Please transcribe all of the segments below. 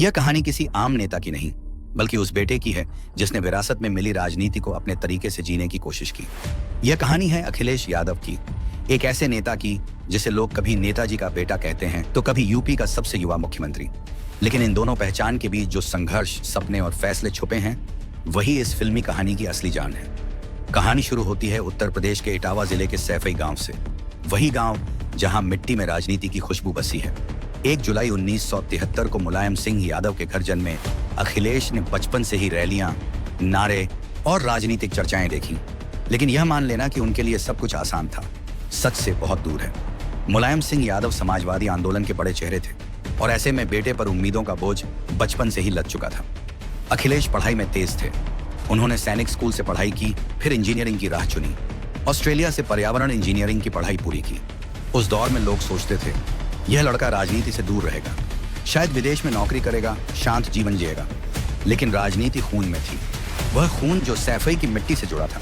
यह कहानी किसी आम नेता की नहीं, बल्कि उस बेटे की है जिसने विरासत में मिली राजनीति को अपने तरीके से जीने की कोशिश की। यह कहानी है अखिलेश यादव की, एक ऐसे नेता की जिसे लोग कभी नेताजी का बेटा कहते हैं तो कभी यूपी का सबसे युवा मुख्यमंत्री। लेकिन इन दोनों पहचान के बीच जो संघर्ष, सपने और फैसले छुपे हैं, वही इस फिल्मी कहानी की असली जान है। कहानी शुरू होती है उत्तर प्रदेश के इटावा जिले के सैफई गांव से, वही गांव जहां मिट्टी में राजनीति की खुशबू बसी है। 1 जुलाई 1973 को मुलायम सिंह यादव के घर जन्मे अखिलेश ने बचपन से ही रैलियां, नारे और राजनीतिक चर्चाएं देखी। लेकिन यह मान लेना कि उनके लिए सब कुछ आसान था, सच से बहुत दूर है। मुलायम सिंह यादव समाजवादी आंदोलन के बड़े चेहरे थे और ऐसे में बेटे पर उम्मीदों का बोझ बचपन से ही लद चुका था। अखिलेश पढ़ाई में तेज थे। उन्होंने सैनिक स्कूल से पढ़ाई की, फिर इंजीनियरिंग की राह चुनी। ऑस्ट्रेलिया से पर्यावरण इंजीनियरिंग की पढ़ाई पूरी की। उस दौर में लोग सोचते थे यह लड़का राजनीति से दूर रहेगा, शायद विदेश में नौकरी करेगा, शांत जीवन जिएगा। लेकिन राजनीति खून में थी, वह खून जो सैफई की मिट्टी से जुड़ा था।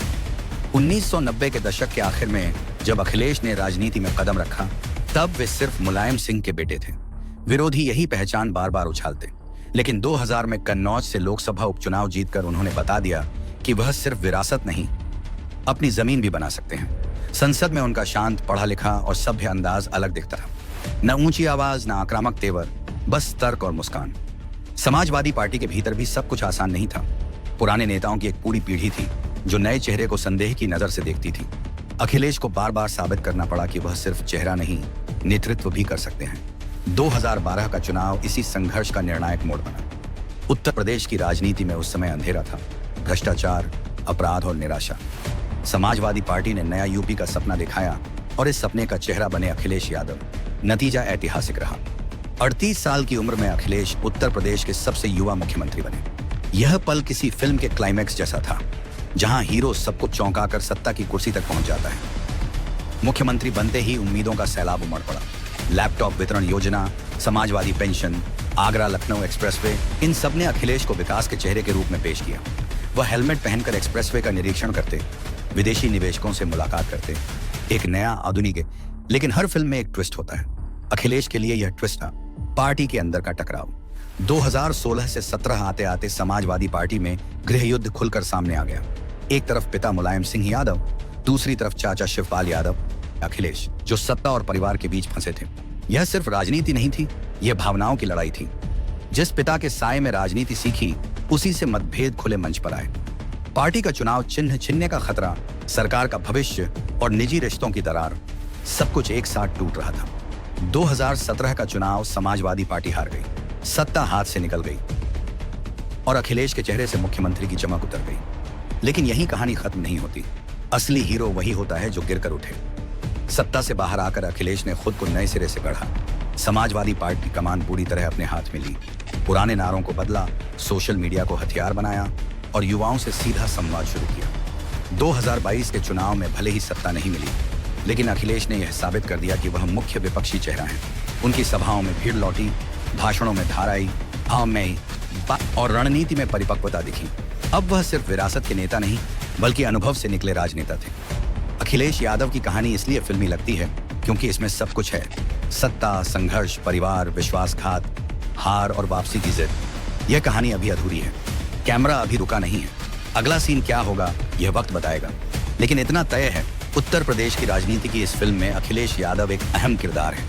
1990 के दशक के आखिर में जब अखिलेश ने राजनीति में कदम रखा, तब वे सिर्फ मुलायम सिंह के बेटे थे। विरोधी यही पहचान बार बार उछालते, लेकिन 2000 में कन्नौज से लोकसभा उपचुनाव जीतकर उन्होंने बता दिया कि वह सिर्फ विरासत नहीं, अपनी जमीन भी बना सकते हैं। संसद में उनका शांत, पढ़ा लिखा और सभ्य अंदाज अलग दिखता था। न ऊंची आवाज, न आक्रामक तेवर, बस तर्क और मुस्कान। समाजवादी पार्टी के भीतर भी सब कुछ आसान नहीं था। पुराने नेताओं की एक पूरी पीढ़ी थी जो नए चेहरे को संदेह की नजर से देखती थी। अखिलेश को बार बार साबित करना पड़ा कि वह सिर्फ चेहरा नहीं, नेतृत्व भी कर सकते हैं। 2012 का चुनाव इसी संघर्ष का निर्णायक मोड़ बना। उत्तर प्रदेश की राजनीति में उस समय अंधेरा था, भ्रष्टाचार, अपराध और निराशा। समाजवादी पार्टी ने नया यूपी का सपना दिखाया और इस सपने का चेहरा बने अखिलेश यादव। नतीजा ऐतिहासिक रहा। 38 साल की उम्र में अखिलेश उत्तर प्रदेश के सबसे युवा मुख्यमंत्री बने। यह पल किसी फिल्म के क्लाइमैक्स जैसा था, जहां हीरो सबको चौंकाकर सत्ता की कुर्सी तक पहुंच जाता है। मुख्यमंत्री बनते ही उम्मीदों का सैलाब उमड़ पड़ा। लैपटॉप वितरण योजना, समाजवादी पेंशन, आगरा लखनऊ एक्सप्रेसवे, इन सब ने अखिलेश को विकास के चेहरे के रूप में पेश किया। वह हेलमेट पहनकर एक्सप्रेसवे का निरीक्षण करते, विदेशी निवेशकों से मुलाकात करते। एक नया, आधुनिक, लेकिन हर फिल्म में एक ट्विस्ट होता है। अखिलेश के लिए यह ट्विस्ट था पार्टी के अंदर का टकराव। 2016 से 17 आते आते समाजवादी पार्टी में गृह युद्ध खुलकर सामने आ गया। एक तरफ पिता मुलायम सिंह यादव, दूसरी तरफ चाचा शिवपाल यादव, अखिलेश, जो सत्ता और परिवार के बीच फंसे थे। यह सिर्फ राजनीति नहीं थी, यह भावनाओं की लड़ाई थी। जिस पिता के साए में राजनीति सीखी, उसी से मतभेद खुले मंच पर आए। पार्टी का चुनाव चिन्ह छीनने का खतरा, सरकार का भविष्य और निजी रिश्तों की दरार, सब कुछ एक साथ टूट रहा था। 2017 का चुनाव समाजवादी पार्टी हार गई, सत्ता हाथ से निकल गई और अखिलेश के चेहरे से मुख्यमंत्री की चमक उतर गई। लेकिन यही कहानी खत्म नहीं होती। असली हीरो वही होता है जो गिरकर उठे। सत्ता से बाहर आकर अखिलेश ने खुद को नए सिरे से गढ़ा। समाजवादी पार्टी की कमान पूरी तरह अपने हाथ में ली। पुराने नारों को बदला, सोशल मीडिया को हथियार बनाया और युवाओं से सीधा संवाद शुरू किया। 2022 के चुनाव में भले ही सत्ता नहीं मिली, लेकिन अखिलेश ने यह साबित कर दिया कि वह मुख्य विपक्षी चेहरा है। उनकी सभाओं में भीड़ लौटी, भाषणों में धार आई, और रणनीति में परिपक्वता दिखी। अब वह सिर्फ विरासत के नेता नहीं, बल्कि अनुभव से निकले राजनेता थे। अखिलेश यादव की कहानी इसलिए फिल्मी लगती है क्योंकि इसमें सब कुछ है। सत्ता, संघर्ष, परिवार, विश्वासघात, हार और वापसी की जिद। यह कहानी अभी अधूरी है। कैमरा अभी रुका नहीं है। अगला सीन क्या होगा, यह वक्त बताएगा। लेकिन इतना तय है, उत्तर प्रदेश की राजनीति की इस फिल्म में अखिलेश यादव एक अहम किरदार है,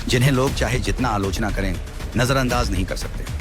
जिन्हें लोग चाहे जितना आलोचना करें, नजरअंदाज नहीं कर सकते।